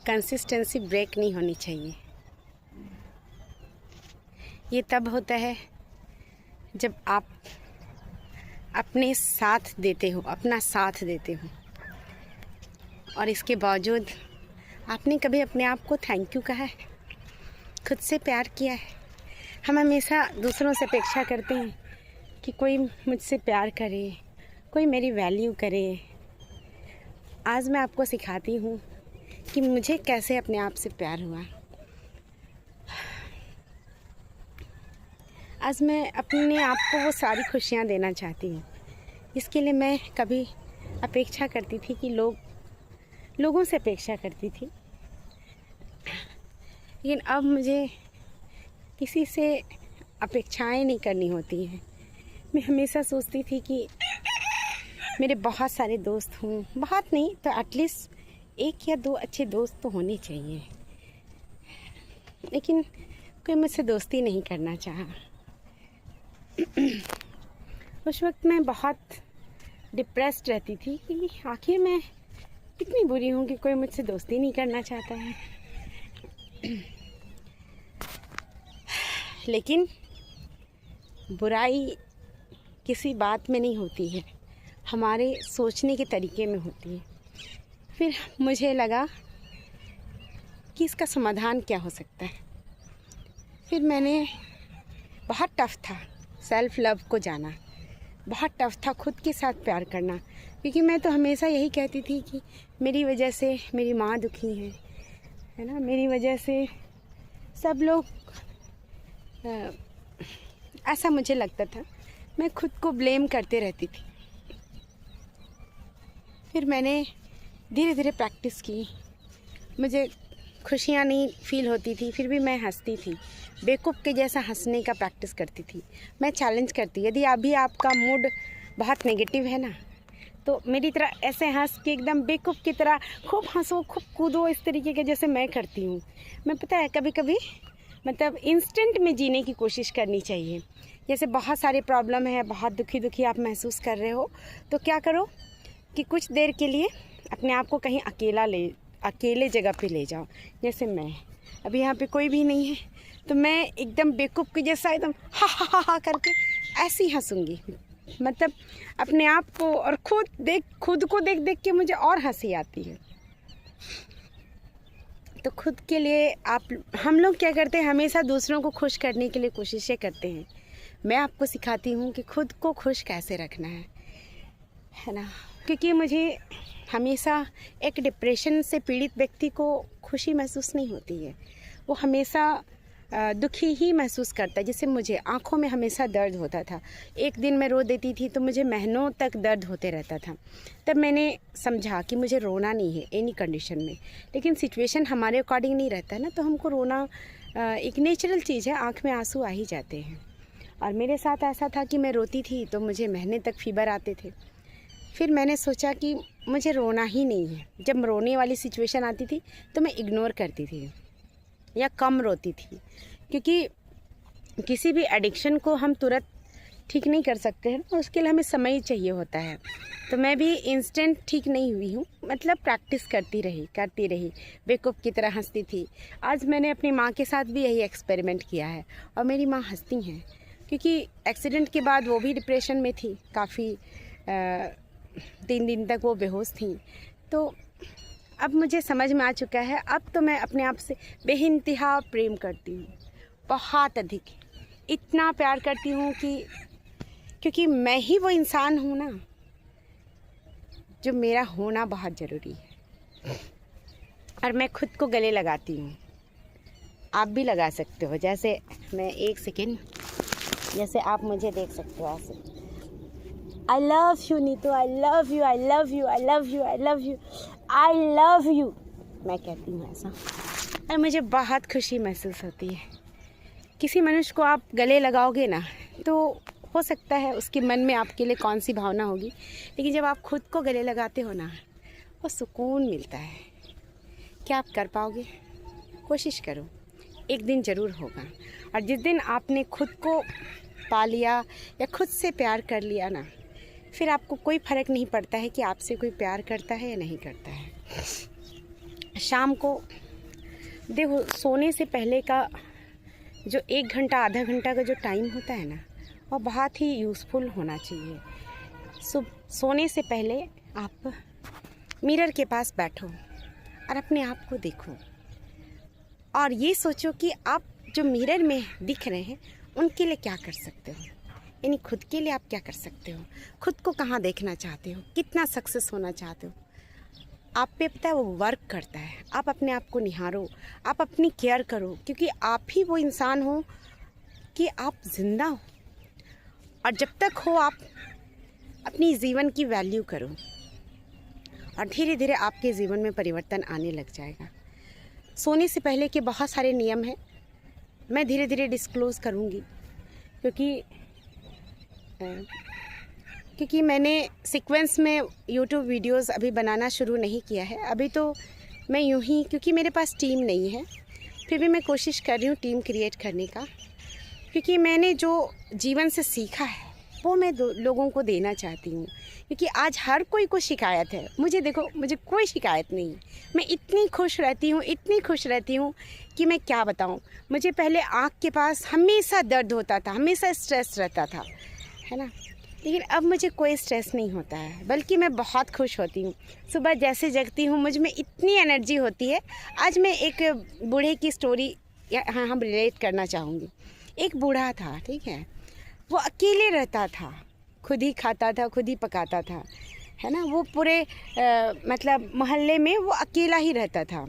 Consistency break नहीं होनी चाहिए। ये तब होता है जब आप अपने साथ देते हो, अपना साथ देते हो, और इसके बावजूद आपने कभी अपने आप को थैंक यू कहा है, खुद से प्यार किया है। हम हमेशा दूसरों से अपेक्षा करते हैं कि कोई मुझसे प्यार करे, कोई मेरी वैल्यू करे। आज मैं आपको सिखाती हूँ कि मुझे कैसे अपने आप से प्यार हुआ। आज मैं अपने आप को वो सारी खुशियाँ देना चाहती हूँ। इसके लिए मैं कभी अपेक्षा करती थी कि लोगों से अपेक्षा करती थी, लेकिन अब मुझे किसी से अपेक्षाएं नहीं करनी होती हैं। मैं हमेशा सोचती थी कि मेरे बहुत सारे दोस्त हों, बहुत नहीं तो एटलीस्ट 1 या 2 अच्छे दोस्त तो होने चाहिए, लेकिन कोई मुझसे दोस्ती नहीं करना चाहा। उस वक्त मैं बहुत डिप्रेस्ड रहती थी कि आखिर मैं इतनी बुरी हूँ कि कोई मुझसे दोस्ती नहीं करना चाहता है। लेकिन बुराई किसी बात में नहीं होती है, हमारे सोचने के तरीके में होती है। फिर मुझे लगा कि इसका समाधान क्या हो सकता है। फिर मैंने, बहुत टफ़ था सेल्फ़ लव को जाना, बहुत टफ़ था खुद के साथ प्यार करना, क्योंकि मैं तो हमेशा यही कहती थी कि मेरी वजह से मेरी माँ दुखी है ना, मेरी वजह से सब लोग, ऐसा मुझे लगता था। मैं खुद को ब्लेम करते रहती थी। फिर मैंने धीरे धीरे प्रैक्टिस की। मुझे खुशियाँ नहीं फील होती थी, फिर भी मैं हंसती थी, बेवकूफ़ के जैसा हंसने का प्रैक्टिस करती थी। मैं चैलेंज करती, यदि अभी आपका मूड बहुत नेगेटिव है ना, तो मेरी तरह ऐसे हंस के एकदम बेवकूफ़ की तरह खूब हंसो, खूब कूदो, इस तरीके के जैसे मैं करती हूँ। मैं, पता है, कभी कभी मतलब इंस्टेंट में जीने की कोशिश करनी चाहिए। जैसे बहुत सारे प्रॉब्लम है, बहुत दुखी आप महसूस कर रहे हो, तो क्या करो कि कुछ देर के लिए अपने आप को कहीं अकेले जगह पे ले जाओ। जैसे मैं अभी यहाँ पे कोई भी नहीं है, तो मैं एकदम बेवकूफ़ की जैसा एकदम हा करके ऐसे ही हंसूँगी, मतलब अपने आप को, और खुद को देख के मुझे और हंसी आती है। तो खुद के लिए हम लोग क्या करते हैं, हमेशा दूसरों को खुश करने के लिए कोशिशें करते हैं। मैं आपको सिखाती हूँ कि खुद को खुश कैसे रखना है ना, क्योंकि मुझे हमेशा एक डिप्रेशन से पीड़ित व्यक्ति को खुशी महसूस नहीं होती है, वो हमेशा दुखी ही महसूस करता है। जैसे मुझे आँखों में हमेशा दर्द होता था, एक दिन मैं रो देती थी तो मुझे महीनों तक दर्द होते रहता था। तब मैंने समझा कि मुझे रोना नहीं है एनी कंडीशन में, लेकिन सिचुएशन हमारे अकॉर्डिंग नहीं रहता है ना, तो हमको रोना एक नेचुरल चीज़ है, आँख में आंसू आ ही जाते हैं। और मेरे साथ ऐसा था कि मैं रोती थी तो मुझे महीने तक फीवर आते थे। फिर मैंने सोचा कि मुझे रोना ही नहीं है। जब रोने वाली सिचुएशन आती थी तो मैं इग्नोर करती थी या कम रोती थी, क्योंकि किसी भी एडिक्शन को हम तुरंत ठीक नहीं कर सकते हैं, उसके लिए हमें समय चाहिए होता है। तो मैं भी इंस्टेंट ठीक नहीं हुई हूँ, मतलब प्रैक्टिस करती रही, बेवकूफ़ की तरह हंसती थी। आज मैंने अपनी माँ के साथ भी यही एक्सपेरिमेंट किया है और मेरी माँ हंसती हैं, क्योंकि एक्सीडेंट के बाद वो भी डिप्रेशन में थी काफ़ी, 3 दिन तक वो बेहोश थी। तो अब मुझे समझ में आ चुका है, अब तो मैं अपने आप से बेइंतहा प्रेम करती हूँ, बहुत अधिक, इतना प्यार करती हूँ कि क्योंकि मैं ही वो इंसान हूँ ना जो मेरा होना बहुत ज़रूरी है। और मैं खुद को गले लगाती हूँ, आप भी लगा सकते हो। जैसे मैं 1 सेकेंड, जैसे आप मुझे देख सकते हो ऐसे, I love you Neetu, I love you, I love you, I love you, I love you, I love you, मैं कहती हूँ ऐसा। और मुझे बहुत खुशी महसूस होती है, किसी मनुष्य को आप गले लगाओगे ना, तो हो सकता है उसके मन में आपके लिए कौन सी भावना होगी, लेकिन जब आप खुद को गले लगाते हो ना, वो सुकून मिलता है। क्या आप कर पाओगे? कोशिश करो, एक दिन ज़रूर होगा। और जिस दिन आपने खुद को पा लिया या खुद से प्यार कर लिया ना, फिर आपको कोई फ़र्क नहीं पड़ता है कि आपसे कोई प्यार करता है या नहीं करता है। शाम को देखो, सोने से पहले का जो 1 घंटा आधा घंटा का जो टाइम होता है ना, वो बहुत ही यूज़फुल होना चाहिए। सोने से पहले आप मिरर के पास बैठो और अपने आप को देखो और ये सोचो कि आप जो मिरर में दिख रहे हैं उनके लिए क्या कर सकते हो। यानी खुद के लिए आप क्या कर सकते हो, खुद को कहाँ देखना चाहते हो, कितना सक्सेस होना चाहते हो। आप पे पता है वो वर्क करता है। आप अपने आप को निहारो, आप अपनी केयर करो, क्योंकि आप ही वो इंसान हो कि आप जिंदा हो। और जब तक हो आप अपनी जीवन की वैल्यू करो और धीरे धीरे आपके जीवन में परिवर्तन आने लग जाएगा। सोने से पहले के बहुत सारे नियम हैं, मैं धीरे धीरे डिस्क्लोज़ करूँगी, क्योंकि मैंने सीक्वेंस में यूट्यूब वीडियोस अभी बनाना शुरू नहीं किया है। अभी तो मैं यूं ही, क्योंकि मेरे पास टीम नहीं है, फिर भी मैं कोशिश कर रही हूँ टीम क्रिएट करने का, क्योंकि मैंने जो जीवन से सीखा है वो मैं लोगों को देना चाहती हूँ। क्योंकि आज हर कोई को शिकायत है, मुझे देखो, मुझे कोई शिकायत नहीं है। मैं इतनी खुश रहती हूँ कि मैं क्या बताऊँ। मुझे पहले आँख के पास हमेशा दर्द होता था, हमेशा स्ट्रेस रहता था, है ना, लेकिन अब मुझे कोई स्ट्रेस नहीं होता है, बल्कि मैं बहुत खुश होती हूँ। सुबह जैसे जगती हूँ मुझ में इतनी एनर्जी होती है। आज मैं एक बूढ़े की स्टोरी हम रिलेट करना चाहूँगी। एक बूढ़ा था, ठीक है, वो अकेले रहता था, खुद ही खाता था, खुद ही पकाता था, है ना। वो पूरे मतलब मोहल्ले में वो अकेला ही रहता था।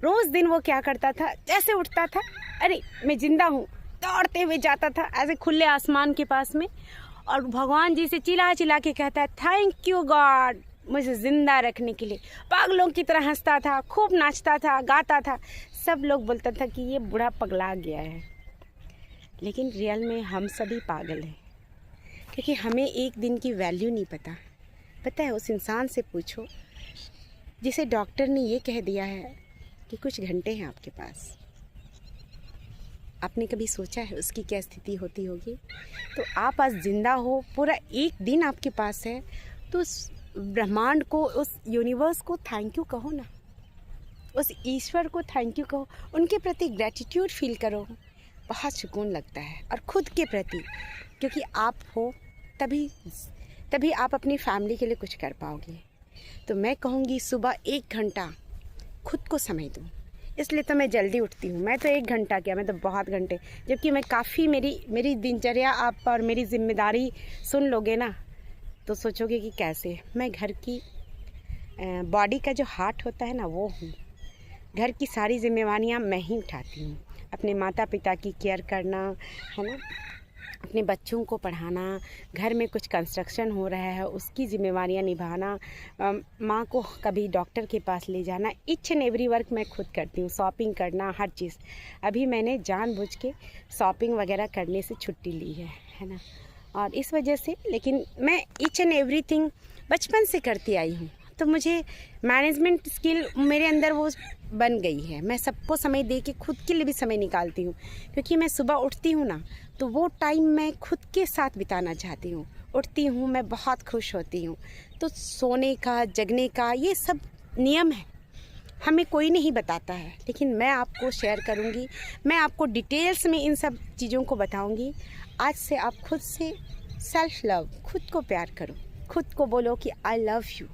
रोज़ दिन वो क्या करता था, जैसे उठता था, अरे मैं ज़िंदा हूँ, दौड़ते हुए जाता था ऐसे खुले आसमान के पास में और भगवान जी से चिल्ला चिल्ला के कहता है, थैंक यू गॉड, मुझे ज़िंदा रखने के लिए। पागलों की तरह हंसता था, खूब नाचता था, गाता था। सब लोग बोलता था कि ये बूढ़ा पगला गया है, लेकिन रियल में हम सभी पागल हैं, क्योंकि हमें एक दिन की वैल्यू नहीं पता है। उस इंसान से पूछो जिसे डॉक्टर ने ये कह दिया है कि कुछ घंटे हैं आपके पास। आपने कभी सोचा है उसकी क्या स्थिति होती होगी? तो आप आज ज़िंदा हो, पूरा एक दिन आपके पास है, तो उस ब्रह्मांड को, उस यूनिवर्स को थैंक यू कहो ना, उस ईश्वर को थैंक यू कहो, उनके प्रति ग्रैटिट्यूड फील करो। बहुत सुकून लगता है। और खुद के प्रति, क्योंकि आप हो तभी आप अपनी फैमिली के लिए कुछ कर पाओगे। तो मैं कहूँगी सुबह 1 घंटा खुद को समय दो। इसलिए तो मैं जल्दी उठती हूँ। मैं तो 1 घंटा क्या, मैं तो बहुत घंटे, जबकि मैं काफ़ी मेरी दिनचर्या आप और मेरी जिम्मेदारी सुन लोगे ना तो सोचोगे कि कैसे। मैं घर की बॉडी का जो हार्ट होता है ना, वो हूँ। घर की सारी जिम्मेवारियाँ मैं ही उठाती हूँ। अपने माता पिता की केयर करना, है ना, अपने बच्चों को पढ़ाना, घर में कुछ कंस्ट्रक्शन हो रहा है उसकी जिम्मेवारियां निभाना, माँ को कभी डॉक्टर के पास ले जाना, ईच एंड एवरी वर्क मैं खुद करती हूँ। शॉपिंग करना, हर चीज़। अभी मैंने जानबूझ के शॉपिंग वगैरह करने से छुट्टी ली है ना। और इस वजह से, लेकिन मैं ईच एंड एवरीथिंग बचपन से करती आई हूँ, तो मुझे मैनेजमेंट स्किल मेरे अंदर वो बन गई है। मैं सबको समय दे के खुद के लिए भी समय निकालती हूँ, क्योंकि मैं सुबह उठती हूँ ना, तो वो टाइम मैं खुद के साथ बिताना चाहती हूँ। उठती हूँ, मैं बहुत खुश होती हूँ। तो सोने का, जगने का, ये सब नियम है, हमें कोई नहीं बताता है, लेकिन मैं आपको शेयर करूँगी। मैं आपको डिटेल्स में इन सब चीज़ों को बताऊँगी। आज से आप खुद से सेल्फ लव, खुद को प्यार करो। खुद को बोलो कि आई लव यू,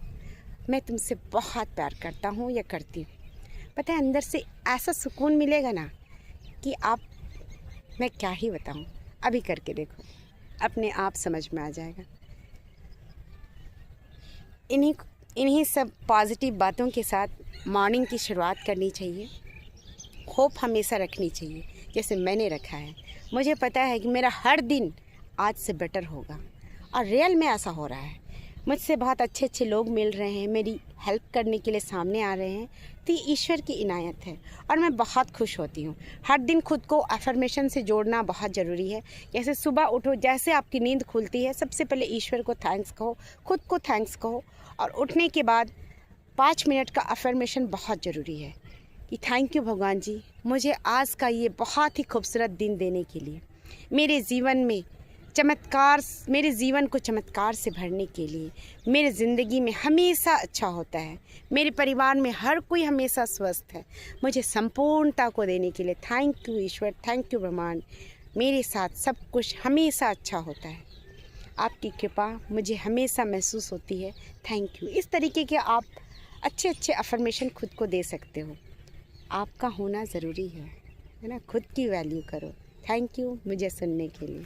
मैं तुमसे बहुत प्यार करता हूँ या करती हूँ। पता है, अंदर से ऐसा सुकून मिलेगा ना कि मैं क्या ही बताऊँ। अभी करके देखो, अपने आप समझ में आ जाएगा। इन्हीं सब पॉजिटिव बातों के साथ मॉर्निंग की शुरुआत करनी चाहिए। होप हमेशा रखनी चाहिए, जैसे मैंने रखा है। मुझे पता है कि मेरा हर दिन आज से बेटर होगा, और रियल में ऐसा हो रहा है। मुझसे बहुत अच्छे लोग मिल रहे हैं, मेरी हेल्प करने के लिए सामने आ रहे हैं तो ये ईश्वर की इनायत है और मैं बहुत खुश होती हूँ। हर दिन खुद को अफर्मेशन से जोड़ना बहुत ज़रूरी है। जैसे सुबह उठो, जैसे आपकी नींद खुलती है, सबसे पहले ईश्वर को थैंक्स कहो, खुद को थैंक्स कहो और उठने के बाद 5 मिनट का अफर्मेशन बहुत ज़रूरी है कि थैंक यू भगवान जी, मुझे आज का ये बहुत ही खूबसूरत दिन देने के लिए, मेरे जीवन को चमत्कार से भरने के लिए, मेरे ज़िंदगी में हमेशा अच्छा होता है, मेरे परिवार में हर कोई हमेशा स्वस्थ है, मुझे संपूर्णता को देने के लिए thank you Ishwar, thank you ब्रह्मांड, मेरे साथ सब कुछ हमेशा अच्छा होता है, आपकी कृपा मुझे हमेशा महसूस होती है, थैंक यू। इस तरीके के आप अच्छे अच्छे अफर्मेशन खुद को दे सकते हो। आपका होना ज़रूरी है ना। खुद की वैल्यू करो। थैंक यू मुझे सुनने के लिए।